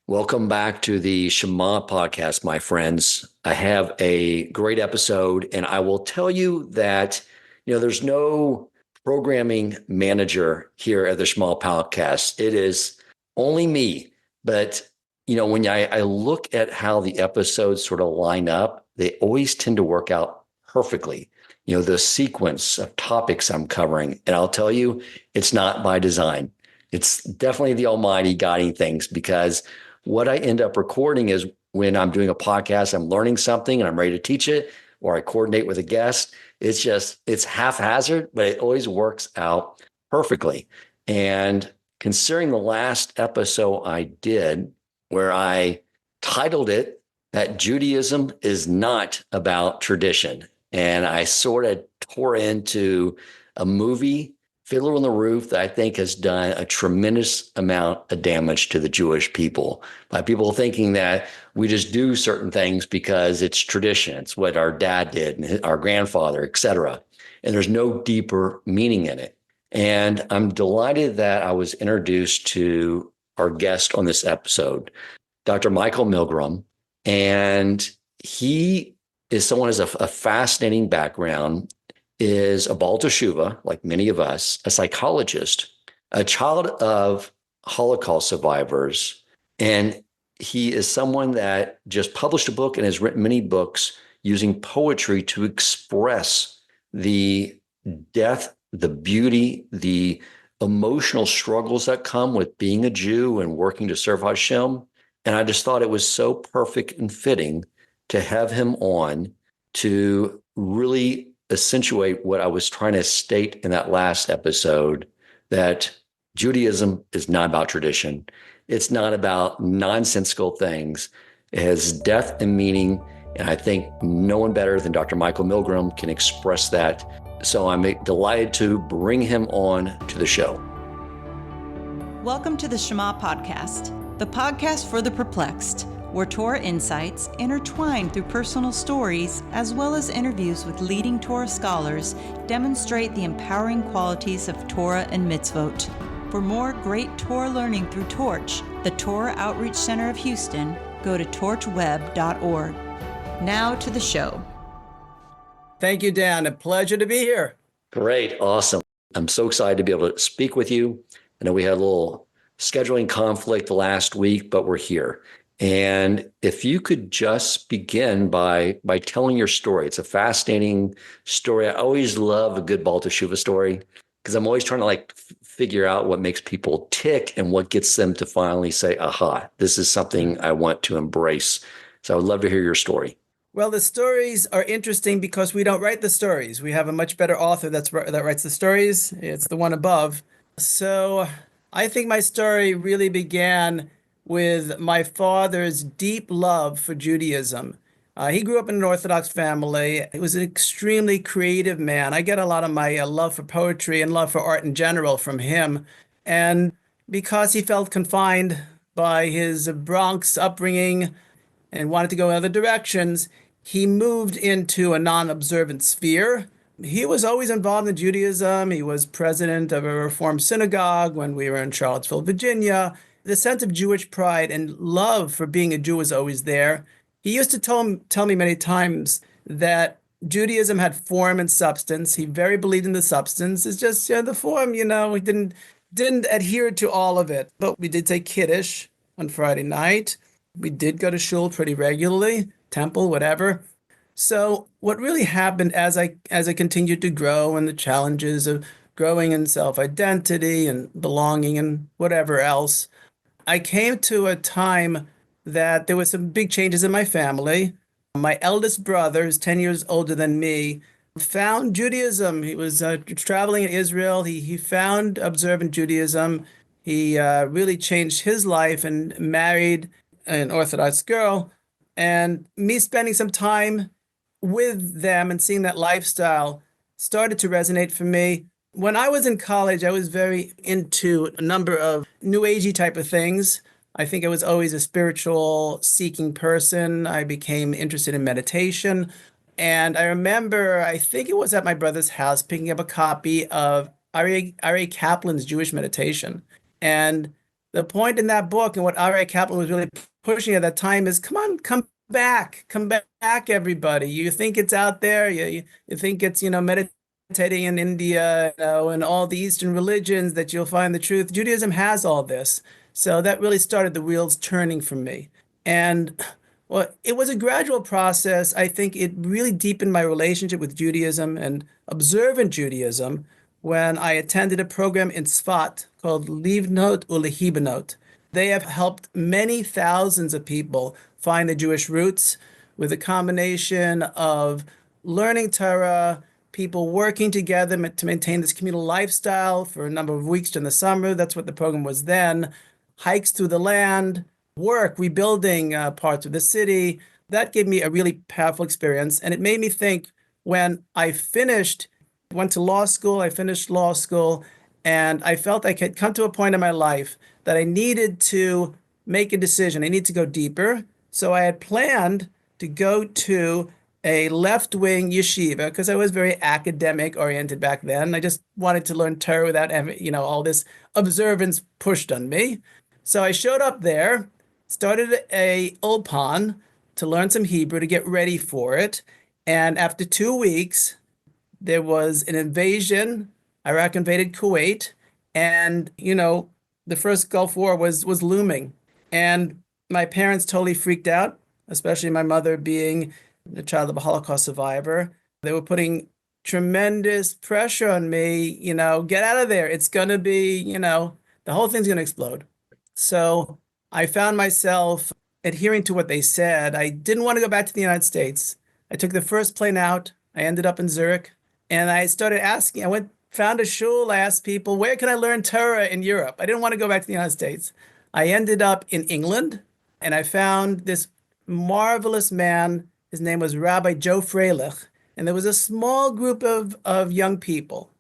Welcome back to the Shema podcast, my friends. I have a great episode, and I will tell you that, there's no programming manager here at the Shema podcast. It is only me. But, when I look at how the episodes sort of line up, they always tend to work out perfectly. The sequence of topics I'm covering. And I'll tell you, it's not by design. It's definitely the Almighty guiding things, because what I end up recording is when I'm doing a podcast, I'm learning something and I'm ready to teach it, or I coordinate with a guest. It's haphazard, but it always works out perfectly. And considering the last episode I did, where I titled it that Judaism is not about tradition, and I sort of tore into a movie, Fiddler on the Roof, that I think has done a tremendous amount of damage to the Jewish people by people thinking that we just do certain things because it's tradition. It's what our dad did and our grandfather, et cetera. And there's no deeper meaning in it. And I'm delighted that I was introduced to our guest on this episode, Dr. Michael Milgraum. And he is someone who has a fascinating background, is a Baal Teshuva, like many of us, a psychologist, a child of Holocaust survivors. And he is someone that just published a book and has written many books using poetry to express the death, the beauty, the emotional struggles that come with being a Jew and working to serve Hashem. And I just thought it was so perfect and fitting to have him on to really accentuate what I was trying to state in that last episode, that Judaism is not about tradition. It's not about nonsensical things. It has depth and meaning. And I think no one better than Dr. Michael Milgraum can express that. So I'm delighted to bring him on to the show. Welcome to the Shema Podcast, the podcast for the perplexed, where Torah insights, intertwined through personal stories, as well as interviews with leading Torah scholars, demonstrate the empowering qualities of Torah and mitzvot. For more great Torah learning through Torch, the Torah Outreach Center of Houston, go to torchweb.org. Now to the show. Thank you, Dan. A pleasure to be here. Great. Awesome. I'm so excited to be able to speak with you. I know we had a little scheduling conflict last week, but we're here. And if you could just begin by telling your story. It's a fascinating story. I always love a good Baal Teshuva story, because I'm always trying to figure out what makes people tick and what gets them to finally say, aha, this is something I want to embrace. So I would love to hear your story. Well, the stories are interesting because we don't write the stories. We have a much better author that writes the stories. It's the one above. So I think my story really began with my father's deep love for Judaism. He grew up in an Orthodox family. He was an extremely creative man. I get a lot of my love for poetry and love for art in general from him. And because he felt confined by his Bronx upbringing and wanted to go in other directions, he moved into a non-observant sphere. He was always involved in Judaism. He was president of a Reformed synagogue when we were in Charlottesville, Virginia. The sense of Jewish pride and love for being a Jew was always there. He used to tell me many times that Judaism had form and substance. He very believed in the substance. It's just the form, he didn't adhere to all of it. But we did say Kiddush on Friday night. We did go to shul pretty regularly, temple, whatever. So what really happened as I continued to grow, and the challenges of growing in self-identity and belonging and whatever else, I came to a time that there were some big changes in my family. My eldest brother, who's 10 years older than me, found Judaism. He was traveling in Israel. He found observant Judaism. He really changed his life and married an Orthodox girl. And me spending some time with them and seeing that lifestyle started to resonate for me. When I was in college, I was very into a number of New Agey type of things. I think I was always a spiritual seeking person. I became interested in meditation. And I remember, I think it was at my brother's house, picking up a copy of Aryeh Kaplan's Jewish Meditation. And The point in that book and what R.A. Kaplan was really pushing at that time is, come on, come back, everybody. You think it's out there. You think it's, meditating in India, and all the Eastern religions that you'll find the truth. Judaism has all this. So that really started the wheels turning for me. And well, it was a gradual process. I think it really deepened my relationship with Judaism and observant Judaism when I attended a program in Sfat called Livnot Ulehibanot. They have helped many thousands of people find the Jewish roots with a combination of learning Torah, people working together to maintain this communal lifestyle for a number of weeks during the summer. That's what the program was then. Hikes through the land, work, rebuilding parts of the city. That gave me a really powerful experience. And it made me think when I went to law school, I finished law school, and I felt I had come to a point in my life that I needed to make a decision. I need to go deeper. So I had planned to go to a left-wing yeshiva because I was very academic oriented back then. I just wanted to learn Torah without having, all this observance pushed on me. So I showed up there, started a ulpan to learn some Hebrew to get ready for it. And after 2 weeks, there was an invasion. Iraq invaded Kuwait, and the first Gulf War was looming. And my parents totally freaked out, especially my mother being the child of a Holocaust survivor. They were putting tremendous pressure on me, get out of there. It's going to be, the whole thing's going to explode. So I found myself adhering to what they said. I didn't want to go back to the United States. I took the first plane out. I ended up in Zurich, and I started asking. Found a shul. I asked people, where can I learn Torah in Europe? I didn't want to go back to the United States. I ended up in England, and I found this marvelous man. His name was Rabbi Joe Freilich, and there was a small group of young people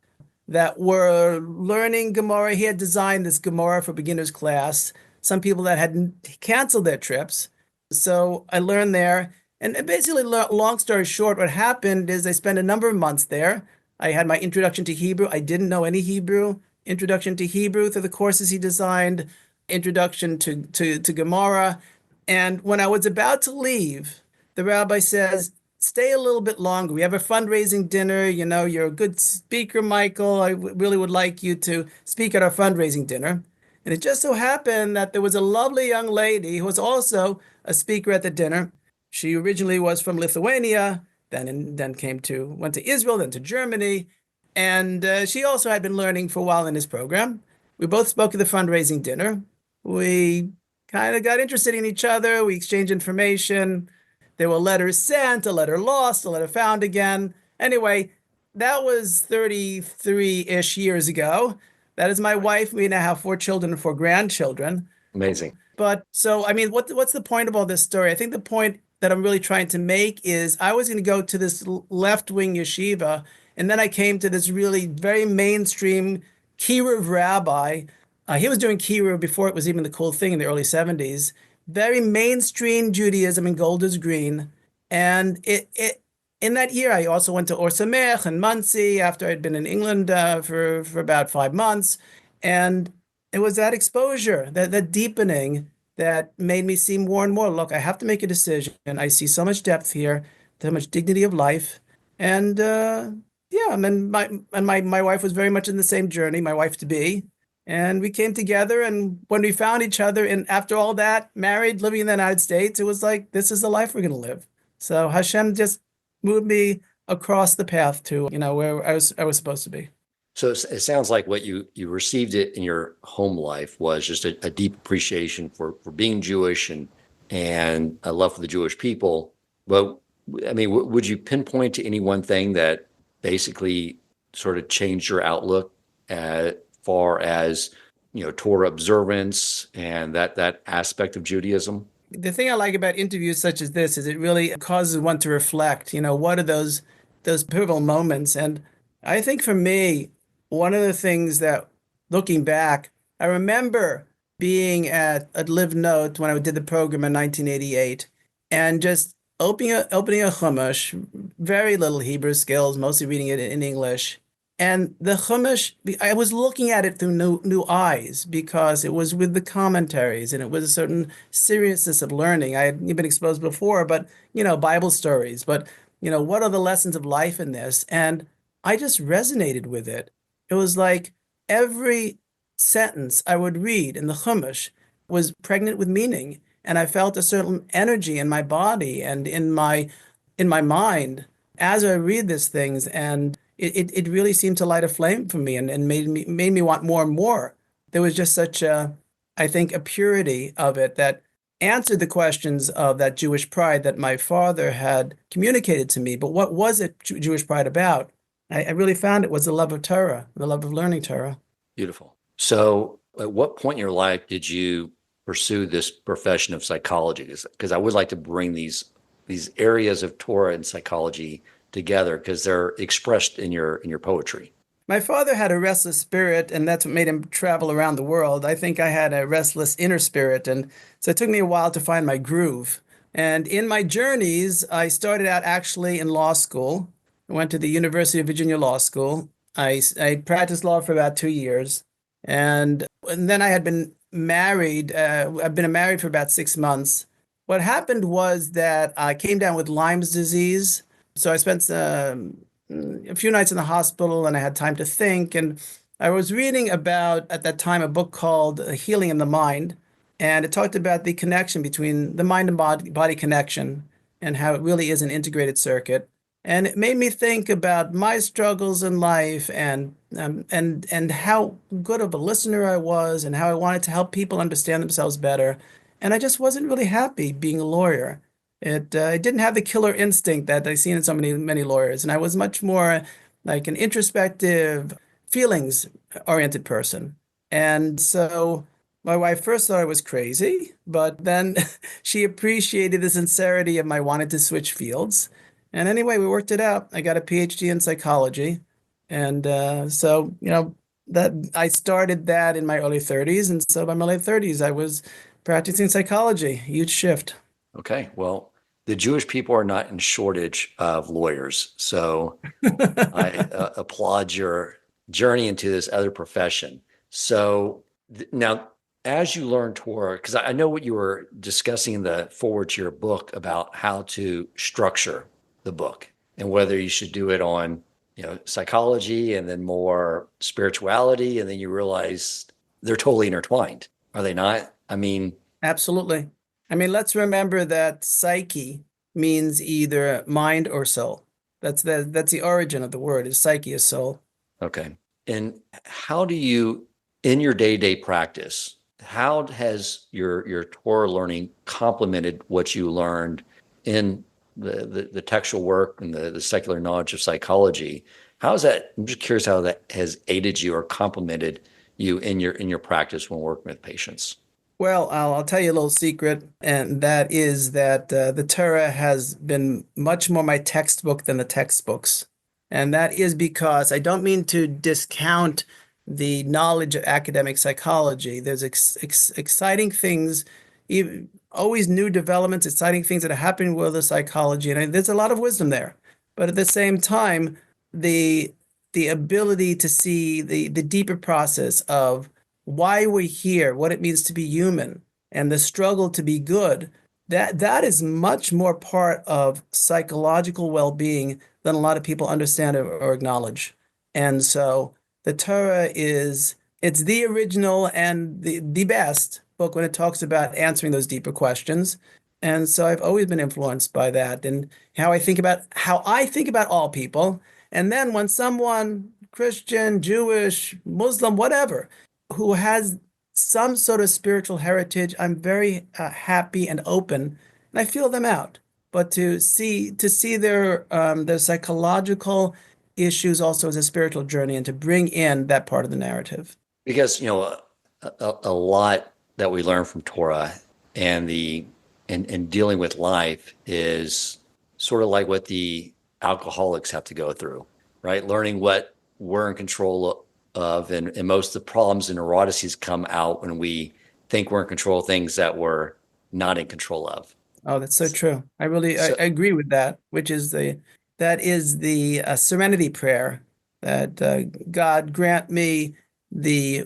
that were learning Gemara. He had designed this Gemara for beginners class. Some people that had canceled their trips. So I learned there. And basically, long story short, what happened is I spent a number of months there. I had my introduction to Hebrew. I didn't know any Hebrew. Introduction to Hebrew through the courses he designed. Introduction to Gemara. And when I was about to leave, the rabbi says, stay a little bit longer. We have a fundraising dinner. You're a good speaker, Michael. I really would like you to speak at our fundraising dinner. And it just so happened that there was a lovely young lady who was also a speaker at the dinner. She originally was from Lithuania, then went to Israel, then to Germany. And she also had been learning for a while in his program. We both spoke at the fundraising dinner. We kind of got interested in each other. We exchanged information. There were letters sent, a letter lost, a letter found again. Anyway, that was 33-ish years ago. That is my wife. We now have 4 children and 4 grandchildren. Amazing. But so, what's the point of all this story? I think the point that I'm really trying to make is I was going to go to this left-wing yeshiva, and then I came to this really very mainstream Kiruv rabbi. He was doing Kiruv before it was even the cool thing in the early 70s. Very mainstream Judaism in Golders Green. And in that year, I also went to Or Samech and Monsey after I'd been in England for about 5 months. And it was that exposure, that deepening that made me see more and more, look, I have to make a decision. I see so much depth here, so much dignity of life. And my wife was very much in the same journey, my wife to be. And we came together, and when we found each other, and after all that, married, living in the United States, it was like, this is the life we're going to live. So Hashem just moved me across the path to, where I was supposed to be. So it sounds like what you received it in your home life was just a deep appreciation for being Jewish and a love for the Jewish people. But would you pinpoint to any one thing that basically sort of changed your outlook as far as, Torah observance and that aspect of Judaism? The thing I like about interviews such as this is it really causes one to reflect, what are those pivotal moments? And I think for me, one of the things that, looking back, I remember being at Livnot when I did the program in 1988, and just opening a chumash, very little Hebrew skills, mostly reading it in English, And the Chumash, I was looking at it through new eyes because it was with the commentaries and it was a certain seriousness of learning. I had been exposed before, but Bible stories. But what are the lessons of life in this? And I just resonated with it. It was like every sentence I would read in the Chumash was pregnant with meaning, and I felt a certain energy in my body and in my mind as I read these things, and it really seemed to light a flame for me and made me want more and more. There was just such a, I think, a purity of it that answered the questions of that Jewish pride that my father had communicated to me. But what was it Jewish pride about? I really found it was the love of Torah, the love of learning Torah. Beautiful. So, at what point in your life did you pursue this profession of psychology? Because I would like to bring these areas of Torah and psychology together because they're expressed in your poetry. My father had a restless spirit, and that's what made him travel around the world. I think I had a restless inner spirit, and so it took me a while to find my groove. And in my journeys, I started out actually in law school. I went to the University of Virginia Law School. I practiced law for about 2 years, and then I had been married. I've been married for about 6 months. What happened was that I came down with Lyme's disease, so I spent a few nights in the hospital and I had time to think. And I was reading about, at that time, a book called Healing in the Mind. And it talked about the connection between the mind and body connection and how it really is an integrated circuit. And it made me think about my struggles in life and how good of a listener I was and how I wanted to help people understand themselves better. And I just wasn't really happy being a lawyer. It didn't have the killer instinct that I seen in so many lawyers, and I was much more like an introspective, feelings oriented person. And so my wife first thought I was crazy, but then she appreciated the sincerity of my wanting to switch fields. And anyway, we worked it out. I got a PhD in psychology, and so that I started that in my early 30s, and so by my late 30s, I was practicing psychology. Huge shift. Okay, well, the Jewish people are not in shortage of lawyers, so I applaud your journey into this other profession. So now, as you learn Torah, because I know what you were discussing in the forward to your book about how to structure the book and whether you should do it on, psychology and then more spirituality, and then you realize they're totally intertwined, are they not? I mean, Absolutely. I mean, let's remember that psyche means either mind or soul. That's the origin of the word, is psyche is soul. okay. And how do you, in your day-to-day practice, how has your Torah learning complemented what you learned in the textual work and the secular knowledge of psychology? How is that? I'm just curious how that has aided you or complemented you in your practice when working with patients. Well, I'll tell you a little secret, and that is that the Torah has been much more my textbook than the textbooks. And that is because I don't mean to discount the knowledge of academic psychology. There's exciting things, always new developments, exciting things that are happening with the psychology, and there's a lot of wisdom there. But at the same time, the ability to see the deeper process of why we're here, what it means to be human, and the struggle to be good, that is much more part of psychological well-being than a lot of people understand or acknowledge. And so the Torah it's the original and the best book when it talks about answering those deeper questions. And so I've always been influenced by that and how I think about all people. And then when someone, Christian, Jewish, Muslim, whatever, who has some sort of spiritual heritage, I'm very happy and open, and I feel them out. But to see their psychological issues also as a spiritual journey, and to bring in that part of the narrative. Because a lot that we learn from Torah and and dealing with life is sort of like what the alcoholics have to go through, right? Learning what we're in control of, and most of the problems and neurotices come out when we think we're in control of things that we're not in control of. Oh, that's so true. I So, agree with that, which is that is the serenity prayer that God grant me the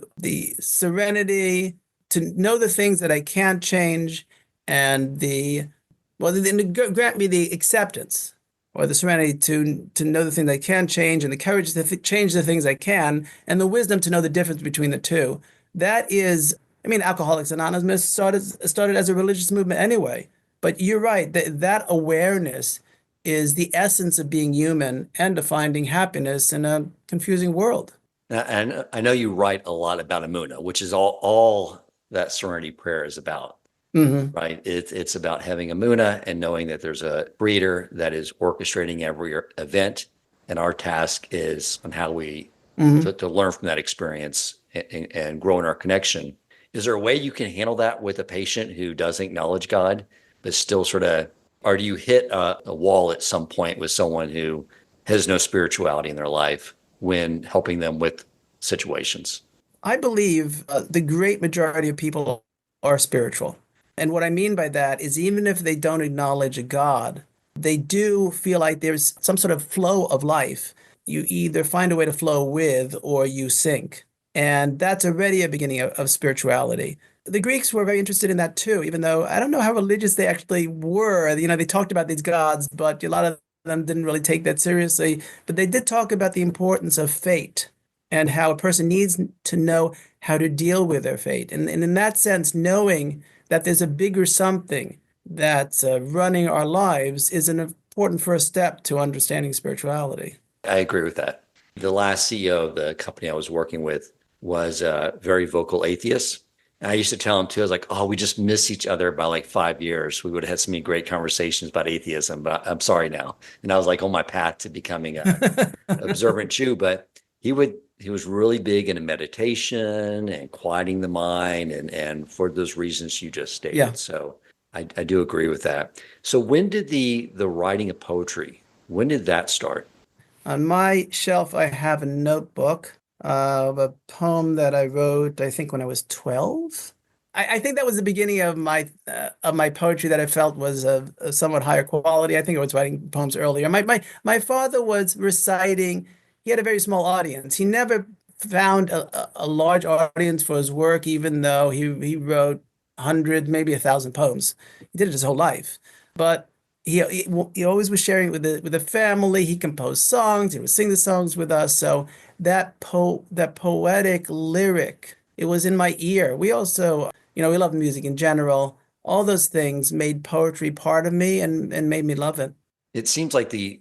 serenity to know the things that I can't change, and grant me the acceptance or the serenity to know the things I can change, and the courage to change the things I can, and the wisdom to know the difference between the two. That is, I mean, Alcoholics Anonymous started as a religious movement anyway. But you're right, that awareness is the essence of being human and of finding happiness in a confusing world. And I know you write a lot about Amuna, which is all that serenity prayer is about, Hmm. right? It's about having Amuna and knowing that there's a creator that is orchestrating every event. And our task is on how we Hmm. to learn from that experience and grow in our connection. Is there a way you can handle that with a patient who doesn't acknowledge God, but still sort of, or do you hit a wall at some point with someone who has no spirituality in their life when helping them with situations? I believe the great majority of people are spiritual. And what I mean by that is even if they don't acknowledge a God, they do feel like there's some sort of flow of life. You either find a way to flow with or you sink. And that's already a beginning of spirituality. The Greeks were very interested in that too, even though I don't know how religious they actually were. You know, they talked about these gods, but a lot of them didn't really take that seriously. But they did talk about the importance of fate and how a person needs to know how to deal with their fate. And in that sense, knowing that there's a bigger something that's running our lives is an important first step to understanding spirituality. I agree with that. The last CEO of the company I was working with was a very vocal atheist. And I used to tell him too, I was like, oh, we just miss each other by like 5 years. We would have had so many great conversations about atheism, but I'm sorry now. And I was like on my path to becoming a observant Jew, but he was really big into meditation and quieting the mind and for those reasons you just Yeah. stated. So I do agree with that. So when did the writing of poetry, when did that start? On my shelf, I have a notebook of a poem that I wrote, I think, when I was 12. I think that was the beginning of my poetry that I felt was of a somewhat higher quality. I think I was writing poems earlier. My father was reciting. He had a very small audience. He never found a large audience for his work, even though he wrote 100, maybe 1,000 poems. He did it his whole life. But he always was sharing it with the family. He composed songs. He would sing the songs with us. So that poetic lyric, it was in my ear. We also, we love music in general. All those things made poetry part of me and made me love it. It seems like the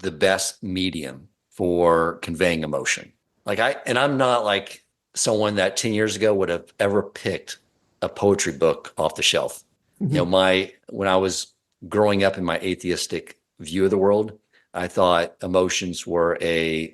best medium for conveying emotion. I'm not like someone that 10 years ago would have ever picked a poetry book off the shelf. Mhm. When I was growing up in my atheistic view of the world, I thought emotions were an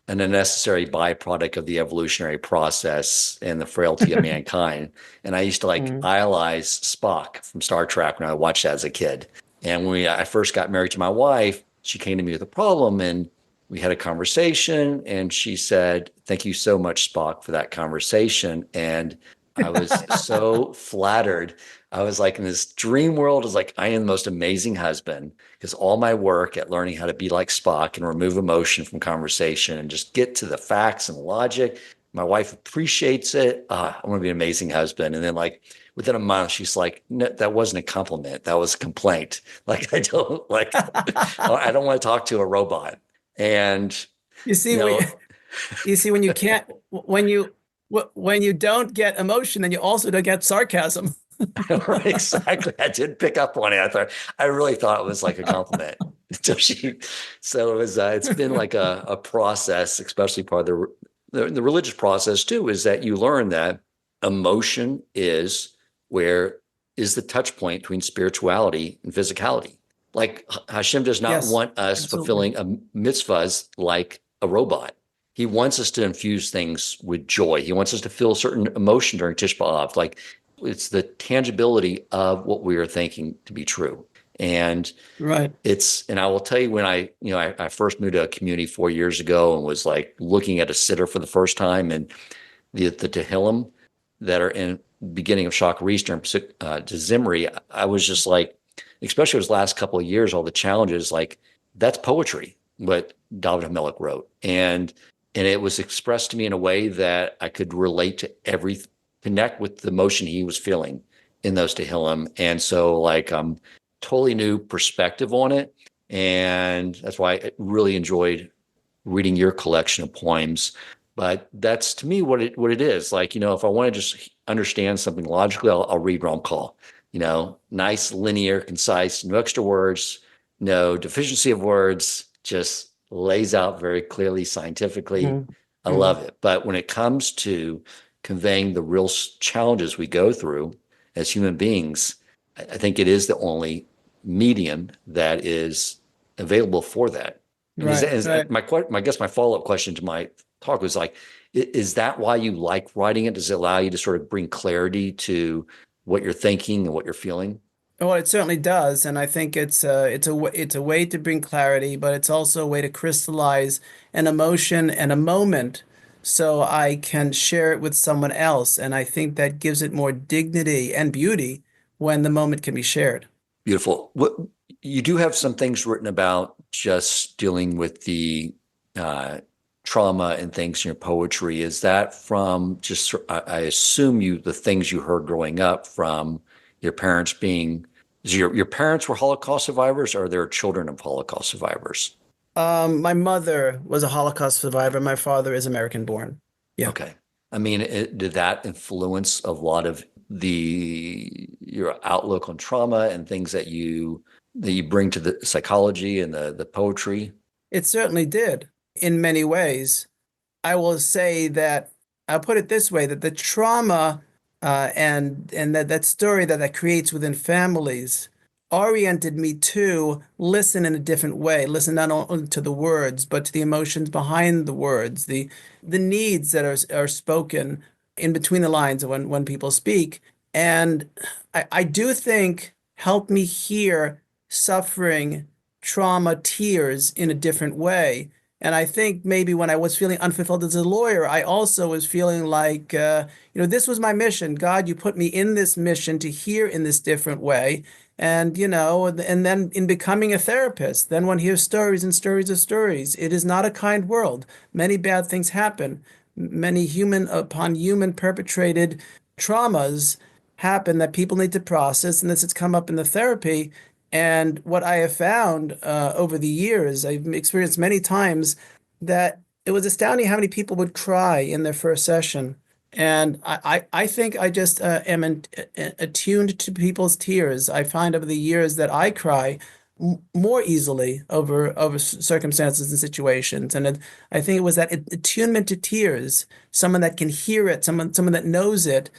unnecessary byproduct of the evolutionary process and the frailty of mankind. And I used to like Mhm. idolize Spock from Star Trek when I watched that as a kid. And when I first got married to my wife, she came to me with a problem and we had a conversation and she said, "Thank you so much, Spock, for that conversation." And I was so flattered. I was like in this dream world, is like, I am the most amazing husband because all my work at learning how to be like Spock and remove emotion from conversation and just get to the facts and logic. My wife appreciates it. I'm going to be an amazing husband. And then, like, within a month, she's like, "No, that wasn't a compliment. That was a complaint. Like, I don't want to talk to a robot." And, You you see, know, when you can't, when you don't get emotion, then you also don't get sarcasm. right, exactly. I did pick up on it. I really thought it was like a compliment. So so it was. It's been like a process, especially part of the religious process too. Is that you learn that emotion where is the touch point between spirituality and physicality. Like Hashem does not Yes, want us absolutely. fulfilling a mitzvahs like a robot. He wants us to infuse things with joy. He wants us to feel certain emotion during Tish B'Av. Like it's the tangibility of what we are thinking to be true. And Right. and I will tell you when I first moved to a community 4 years ago and was like looking at a sitter for the first time and the Tehillim that are in beginning of Shachar Easter to Zimri, I was just like, especially those last couple of years, all the challenges, like that's poetry. But David Hamelech wrote. And it was expressed to me in a way that I could relate to connect with the emotion he was feeling in those Tehillim. And so like totally new perspective on it. And that's why I really enjoyed reading your collection of poems. But that's to me what it is. Like, if I want to just understand something logically, I'll read Ram Call. Nice, linear, concise, no extra words, no deficiency of words, just lays out very clearly scientifically. Mm-hmm. I love it. But when it comes to conveying the real challenges we go through as human beings, I think it is the only medium that is available for that. Right. I guess my follow-up question to my talk was like, is that why you like writing it? Does it allow you to sort of bring clarity to what you're thinking and what you're feeling? Well, it certainly does, and I think it's a way to bring clarity, but it's also a way to crystallize an emotion and a moment, so I can share it with someone else, and I think that gives it more dignity and beauty when the moment can be shared. Beautiful. You do have some things written about just dealing with the trauma and things in your poetry. Is that from just, I assume the things you heard growing up from your parents your parents were Holocaust survivors, or they're children of Holocaust survivors? My mother was a Holocaust survivor. My father is American born. Yeah. Okay. I mean, did that influence a lot of your outlook on trauma and things that you bring to the psychology and the poetry? It certainly did in many ways. I will say that I'll put it this way, that the trauma and that story that creates within families oriented me to listen in a different way, listen not only to the words, but to the emotions behind the words, the needs that are spoken in between the lines when people speak. And I do think helped me hear suffering, trauma, tears in a different way. And I think maybe when I was feeling unfulfilled as a lawyer, I also was feeling like, this was my mission. God, you put me in this mission to hear in this different way. And, and then in becoming a therapist, then one hears stories and stories of stories. It is not a kind world. Many bad things happen. Many human upon human perpetrated traumas happen that people need to process. And this has come up in the therapy. And what I have found over the years, I've experienced many times that it was astounding how many people would cry in their first session. And I think I just am attuned to people's tears. I find over the years that I cry more easily over circumstances and situations. And I think it was that attunement to tears, someone that can hear it, someone that knows it,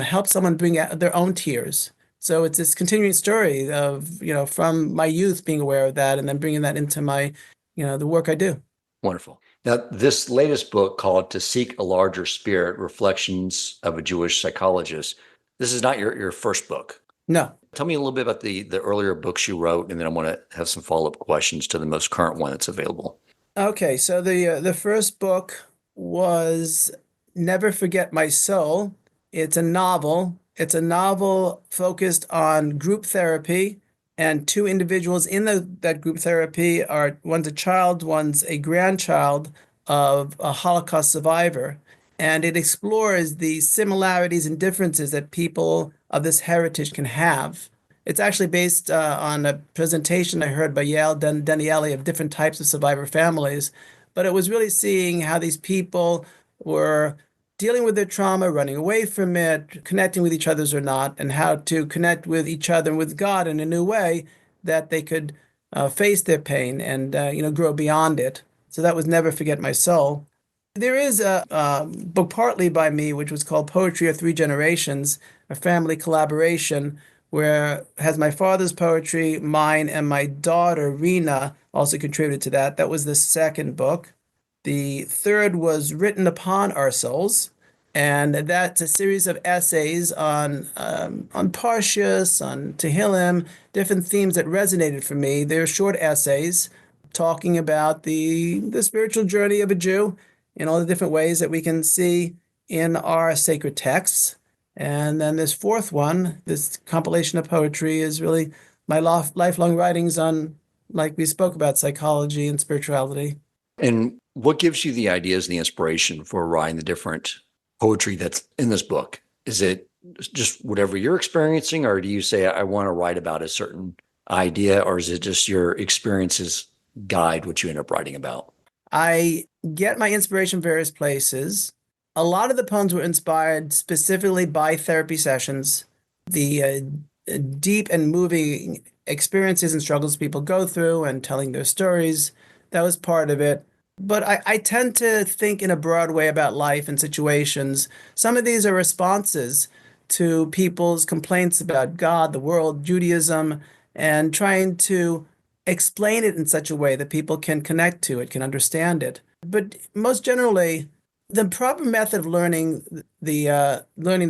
helps someone bring out their own tears. So it's this continuing story of, from my youth being aware of that and then bringing that into my, the work I do. Wonderful. Now, this latest book called To Seek a Larger Spirit, Reflections of a Jewish Psychologist, this is not your first book. No. Tell me a little bit about the earlier books you wrote, and then I want to have some follow-up questions to the most current one that's available. Okay, so the first book was Never Forget My Soul. It's a novel. It's a novel focused on group therapy, and two individuals in that group therapy one's a child, one's a grandchild of a Holocaust survivor. And it explores the similarities and differences that people of this heritage can have. It's actually based on a presentation I heard by Yael Danieli of different types of survivor families. But it was really seeing how these people were dealing with their trauma, running away from it, connecting with each other or not, and how to connect with each other and with God in a new way that they could face their pain and grow beyond it. So that was Never Forget My Soul. There is a book partly by me, which was called Poetry of Three Generations, a family collaboration where it has my father's poetry, mine, and my daughter, Rena, also contributed to that. That was the second book. The third was Written Upon Our Souls, and that's a series of essays on Parshas, on Tehillim, different themes that resonated for me. They're short essays talking about the spiritual journey of a Jew in all the different ways that we can see in our sacred texts. And then this fourth one, this compilation of poetry, is really my lifelong writings on, like we spoke about, psychology and spirituality. And what gives you the ideas and the inspiration for writing the different poetry that's in this book? Is it just whatever you're experiencing, or do you say, I want to write about a certain idea, or is it just your experiences guide what you end up writing about? I get my inspiration from various places. A lot of the poems were inspired specifically by therapy sessions, the deep and moving experiences and struggles people go through and telling their stories. That was part of it. But I tend to think in a broad way about life and situations. Some of these are responses to people's complaints about God, the world, Judaism, and trying to explain it in such a way that people can connect to it, can understand it. But most generally, the proper method of learning the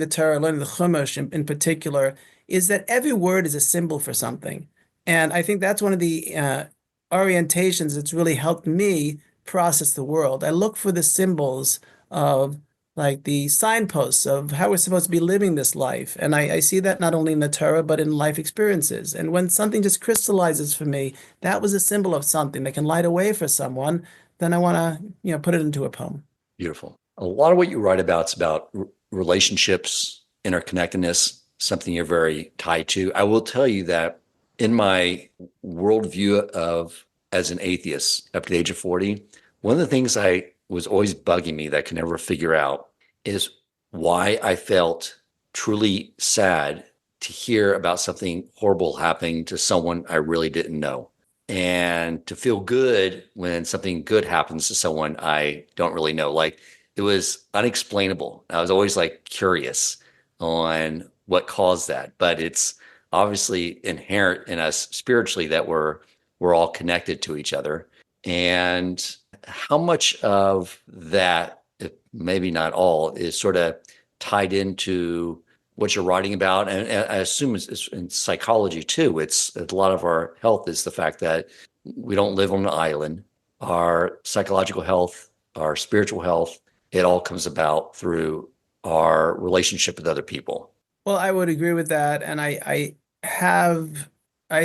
Torah, learning the Chumash in particular, is that every word is a symbol for something. And I think that's one of the orientations that's really helped me process the world. I look for the symbols of like the signposts of how we're supposed to be living this life. And I see that not only in the Torah, but in life experiences. And when something just crystallizes for me, that was a symbol of something that can light a way for someone, then I want to, put it into a poem. Beautiful. A lot of what you write about is about relationships, interconnectedness, something you're very tied to. I will tell you that in my worldview of as an atheist up to the age of 40, one of the things I was always bugging me that I could never figure out is why I felt truly sad to hear about something horrible happening to someone I really didn't know, and to feel good when something good happens to someone I don't really know. Like, it was unexplainable. I was always like curious on what caused that, but it's obviously inherent in us spiritually that we're all connected to each other. And how much of that, if maybe not all, is sort of tied into what you're writing about? And I assume it's in psychology too. It's a lot of our health is the fact that we don't live on an island. Our psychological health, our spiritual health, it all comes about through our relationship with other people. Well, I would agree with that. And I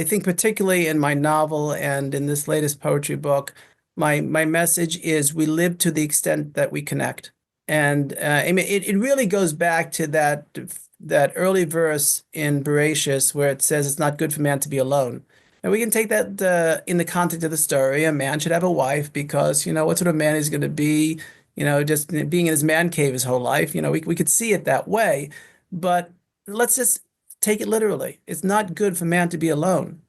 think particularly in my novel and in this latest poetry book, my message is we live to the extent that we connect. And I mean, it really goes back to that early verse in Bereshit where it says it's not good for man to be alone. And we can take that in the context of the story. A man should have a wife because, what sort of man is going to be, just being in his man cave his whole life. We could see it that way. But let's just take it literally. It's not good for man to be alone.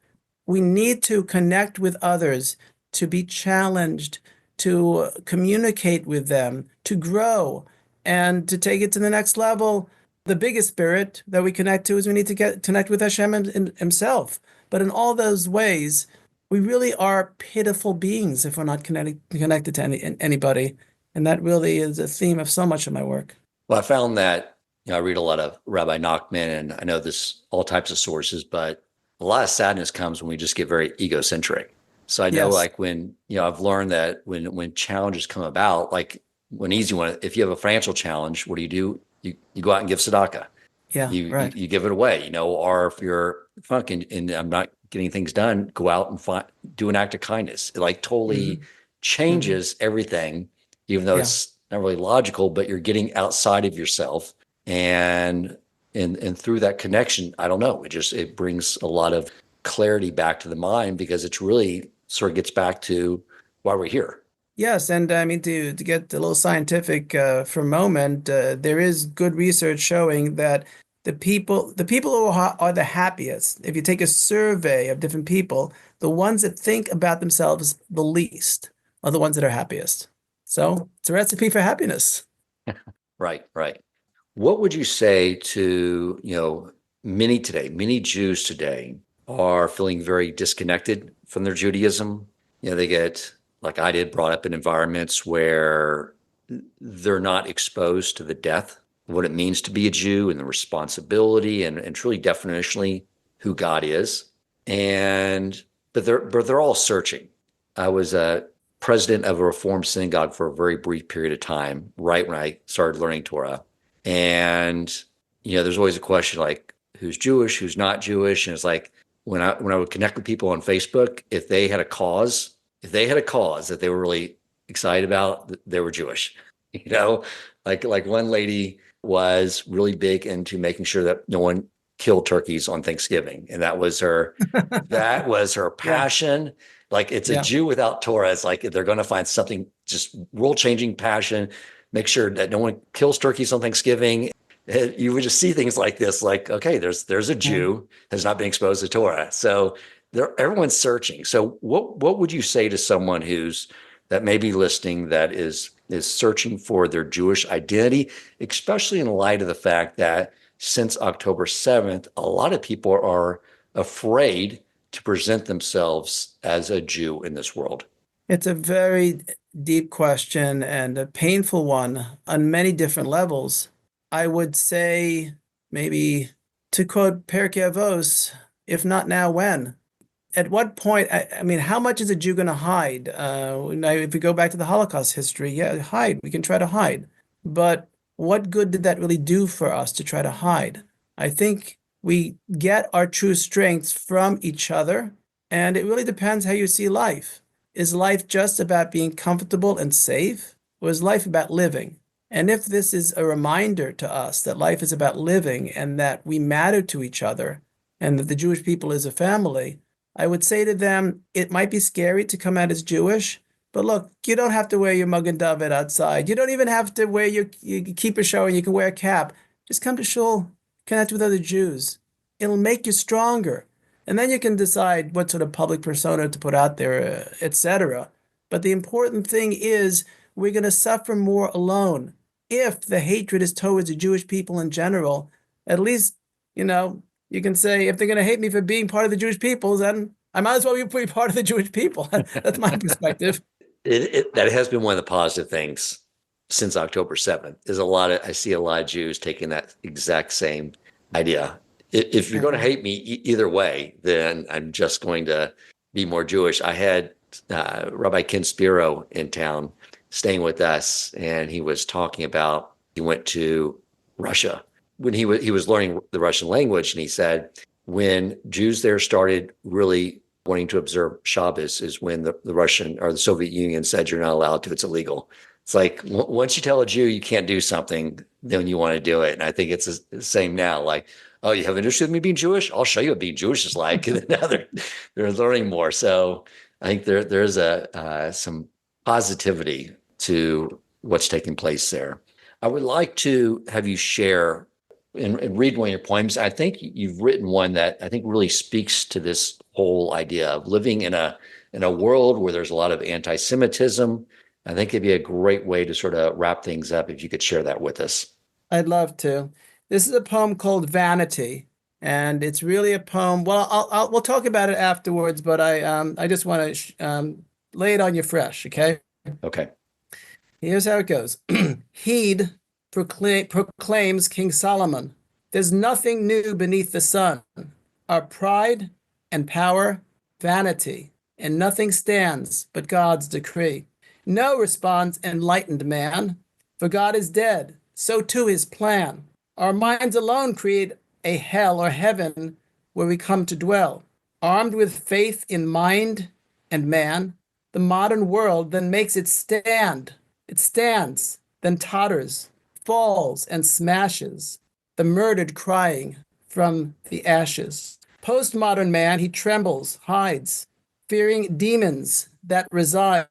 We need to connect with others, to be challenged, to communicate with them, to grow, and to take it to the next level. The biggest spirit that we connect to is we need to connect with Hashem himself. But in all those ways, we really are pitiful beings if we're not connected to anybody. And that really is a theme of so much of my work. Well, I found that, I read a lot of Rabbi Nachman, and I know this all types of sources, but a lot of sadness comes when we just get very egocentric. So I know, Yes. like, when, I've learned that when challenges come about, like one easy one, if you have a financial challenge, what do? You go out and give tzedakah. Yeah, right. You give it away, or if you're fucking and I'm not getting things done, go out and do an act of kindness. It like totally Hmm. changes everything, even though Yeah. it's not really logical, but you're getting outside of yourself. And through that connection, I don't know, it brings a lot of clarity back to the mind, because it's really sort of gets back to why we're here. Yes, and I mean to get a little scientific for a moment, there is good research showing that the people who are the happiest, if you take a survey of different people, the ones that think about themselves the least are the ones that are happiest. So it's a recipe for happiness. Right, right. What would you say to, many Jews today are feeling very disconnected from their Judaism? They get, like I did, brought up in environments where they're not exposed to the depth of what it means to be a Jew and the responsibility and truly definitionally who God is. But they're all searching. I was a president of a Reformed synagogue for a very brief period of time, right when I started learning Torah. And, there's always a question like, who's Jewish, who's not Jewish? And it's like, when I would connect with people on Facebook, if they had a cause that they were really excited about, they were Jewish. You know, like one lady was really big into making sure that no one killed turkeys on Thanksgiving, and that was her Yeah. passion. Like, it's a Yeah. Jew without Torah. It's like they're going to find something just world changing passion. Make sure that no one kills turkeys on Thanksgiving. You would just see things like this, like, okay, there's a Yeah. Jew has not been exposed to Torah, so everyone's searching. So what would you say to someone that may be listening, that is searching for their Jewish identity, especially in light of the fact that since October 7th, a lot of people are afraid to present themselves as a Jew in this world? It's a very deep question and a painful one on many different levels. I would say, maybe to quote Pirkei Avos, if not now, when? At what point? I mean, how much is a Jew going to hide? Now, if we go back to the Holocaust history, yeah, hide. We can try to hide. But what good did that really do for us to try to hide? I think we get our true strengths from each other, and it really depends how you see life. Is life just about being comfortable and safe, or is life about living? And if this is a reminder to us that life is about living and that we matter to each other and that the Jewish people is a family, I would say to them, it might be scary to come out as Jewish, but look, you don't have to wear your Magen David outside. You don't even have to wear your kippah showing. You can wear a cap. Just come to shul, connect with other Jews. It'll make you stronger. And then you can decide what sort of public persona to put out there, etc. But the important thing is we're going to suffer more alone. If the hatred is towards the Jewish people in general, at least, you can say, if they're going to hate me for being part of the Jewish people, then I might as well be part of the Jewish people. That's my perspective. That has been one of the positive things since October 7th. I see a lot of Jews taking that exact same idea. If you're going to hate me either way, then I'm just going to be more Jewish. I had Rabbi Ken Spiro in town staying with us, and he was talking about, he went to Russia when he was learning the Russian language, and he said when Jews there started really wanting to observe Shabbos is when the Russian or the Soviet Union said you're not allowed to, it's illegal. It's like once you tell a Jew you can't do something, then you want to do it. And I think it's the same now. Like, oh, you have an issue with me being Jewish? I'll show you what being Jewish is like. And now they're learning more. So I think there's some positivity to what's taking place there. I would like to have you share and read one of your poems. I think you've written one that I think really speaks to this whole idea of living in a world where there's a lot of anti-Semitism. I think it'd be a great way to sort of wrap things up if you could share that with us. I'd love to. This is a poem called Vanity, and it's really a poem. Well, we'll talk about it afterwards, but I just want to lay it on you fresh, okay? Okay. Here's how it goes. Heed proclaims King Solomon. There's nothing new beneath the sun. Our pride and power, vanity, and nothing stands but God's decree. No, responds enlightened man, for God is dead, so too his plan. Our minds alone create a hell or heaven where we come to dwell. Armed with faith in mind and man, the modern world then makes it stand. It stands, then totters, falls, and smashes, the murdered crying from the ashes. Postmodern man, he trembles, hides, fearing demons that reside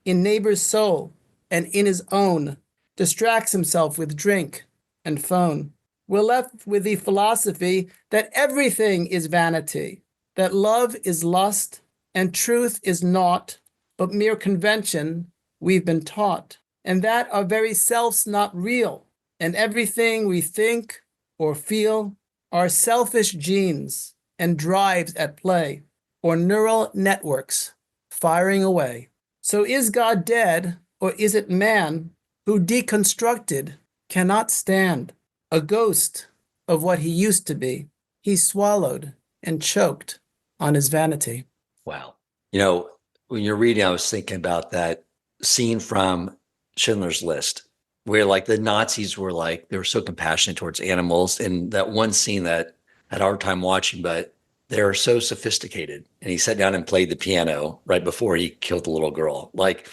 in neighbor's soul and in his own, distracts himself with drink and phone. We're left with the philosophy that everything is vanity, that love is lust and truth is naught but mere convention we've been taught, and that our very self's not real, and everything we think or feel are selfish genes and drives at play, or neural networks firing away. So is God dead, or is it man who deconstructed cannot stand, a ghost of what he used to be? He swallowed and choked on his vanity. Wow. When you're reading, I was thinking about that scene from Schindler's List, where like the Nazis were like, they were so compassionate towards animals. And that one scene that I had a hard time watching, but they're so sophisticated. And he sat down and played the piano right before he killed the little girl. Like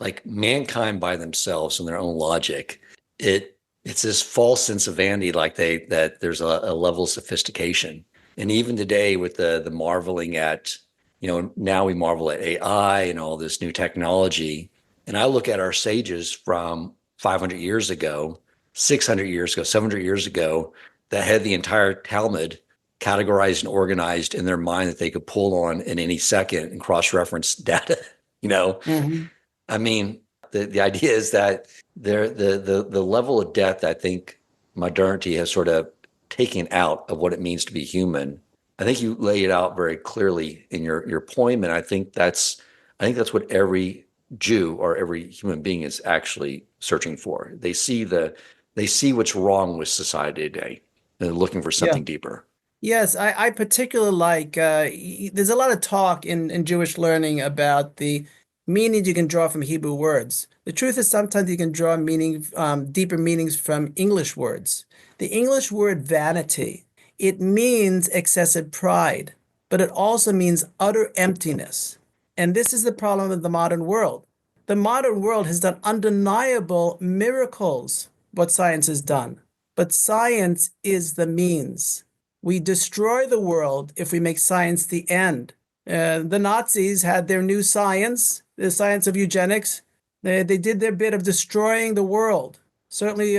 like mankind by themselves and their own logic, it's this false sense of vanity, like that there's a level of sophistication. And even today with the marveling at, now we marvel at AI and all this new technology. And I look at our sages from 500 years ago, 600 years ago, 700 years ago, that had the entire Talmud categorized and organized in their mind that they could pull on in any second and cross-reference data. you know, Hmm. I mean, the idea is that the level of depth I think modernity has sort of taken out of what it means to be human. I think you lay it out very clearly in your poem, and I think that's what every Jew or every human being is actually searching for. They see what's wrong with society today, and they're looking for Yeah. something deeper. Yes, I particularly like, there's a lot of talk in Jewish learning about the meaning you can draw from Hebrew words. The truth is sometimes you can draw deeper meanings from English words. The English word vanity, it means excessive pride, but it also means utter emptiness. And this is the problem of the modern world. The modern world has done undeniable miracles, what science has done, but science is the means. We destroy the world if we make science the end. The Nazis had their new science, the science of eugenics. They did their bit of destroying the world, certainly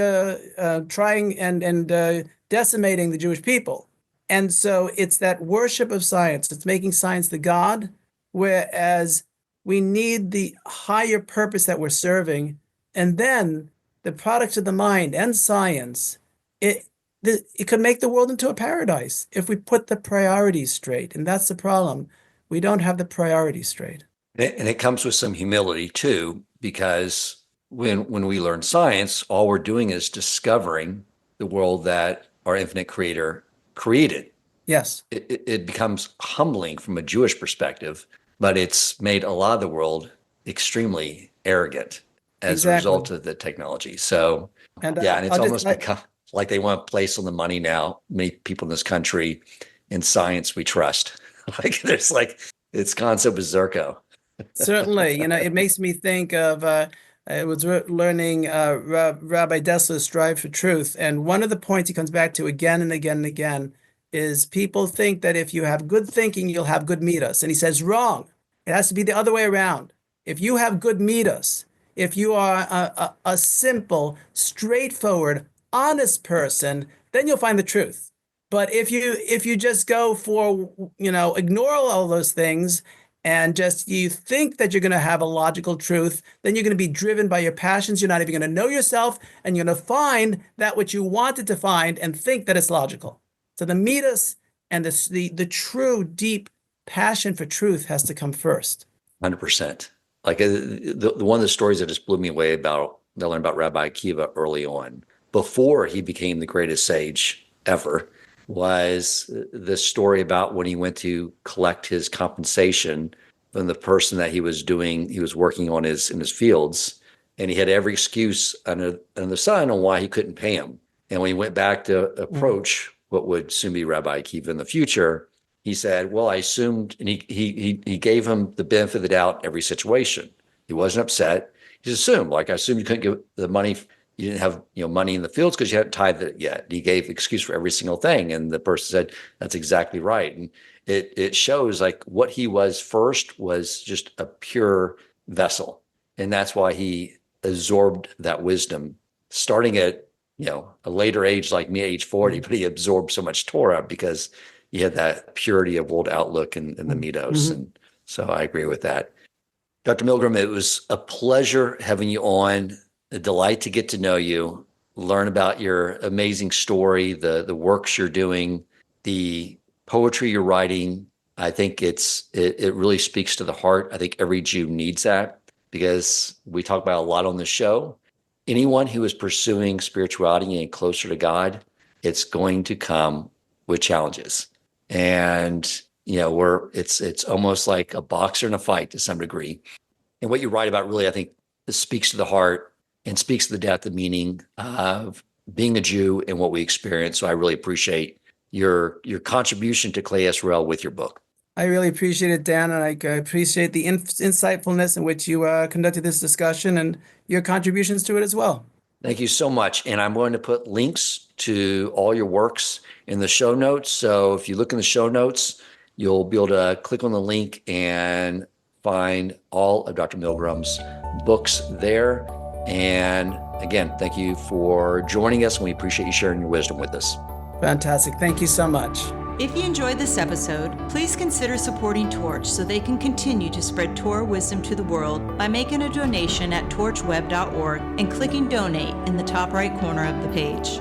trying and decimating the Jewish people. And so it's that worship of science. It's making science the God, whereas we need the higher purpose that we're serving. And then the products of the mind and science, it, it could make the world into a paradise if we put the priorities straight. And that's the problem. We don't have the priorities straight. And it comes with some humility too, because when we learn science, all we're doing is discovering the world that our infinite creator created. Yes, It becomes humbling from a Jewish perspective, but it's made a lot of the world extremely arrogant as a exactly. result of the technology. So, And yeah, and it's I'll just, almost become like they want to place on the money now. Many people in this country, in science we trust. It's concept berserko. certainly, it makes me think of I was learning Rabbi Dessler's Strive for Truth, and one of the points he comes back to again and again and again is people think that if you have good thinking, you'll have good midas, and he says wrong. It has to be the other way around. If you have good midas, if you are a simple, straightforward, honest person, then you'll find the truth. But if you just go for, ignore all those things and just you think that you're going to have a logical truth, then you're going to be driven by your passions. You're not even going to know yourself, and you're going to find that which you wanted to find and think that it's logical. So the midas and the true deep passion for truth has to come first. 100%. Like the one of the stories that just blew me away about that I learned about Rabbi Akiva early on, before he became the greatest sage ever, was the story about when he went to collect his compensation from the person that he was working on in his fields, and he had every excuse under the sun on why he couldn't pay him. And when he went back to approach what would soon be Rabbi Akiva in the future, he said, "Well, I assumed," and he gave him the benefit of the doubt in every situation. He wasn't upset. He just assumed, like, I assumed you couldn't give the money. You didn't have money in the fields because you hadn't tithed it yet. He gave excuse for every single thing, and the person said, "That's exactly right." And it shows like what he was first was just a pure vessel, and that's why he absorbed that wisdom, starting at a later age like me, age 40. But he absorbed so much Torah because he had that purity of world outlook and the mitos. Mhm. And so I agree with that. Dr. Milgram, it was a pleasure having you on. A delight to get to know you, learn about your amazing story, the works you're doing, the poetry you're writing. I think it really speaks to the heart. I think every Jew needs that, because we talk about a lot on the show. Anyone who is pursuing spirituality and closer to God, it's going to come with challenges. And it's almost like a boxer in a fight to some degree. And what you write about really, I think, speaks to the heart and speaks to the depth and meaning of being a Jew and what we experience. So I really appreciate your contribution to Clay Israel with your book. I really appreciate it, Dan, and I appreciate the insightfulness in which you conducted this discussion and your contributions to it as well. Thank you so much. And I'm going to put links to all your works in the show notes. So if you look in the show notes, you'll be able to click on the link and find all of Dr. Milgraum's books there. And again, thank you for joining us, and we appreciate you sharing your wisdom with us. Fantastic. Thank you so much. If you enjoyed this episode, please consider supporting Torch so they can continue to spread Torah wisdom to the world by making a donation at torchweb.org and clicking donate in the top right corner of the page.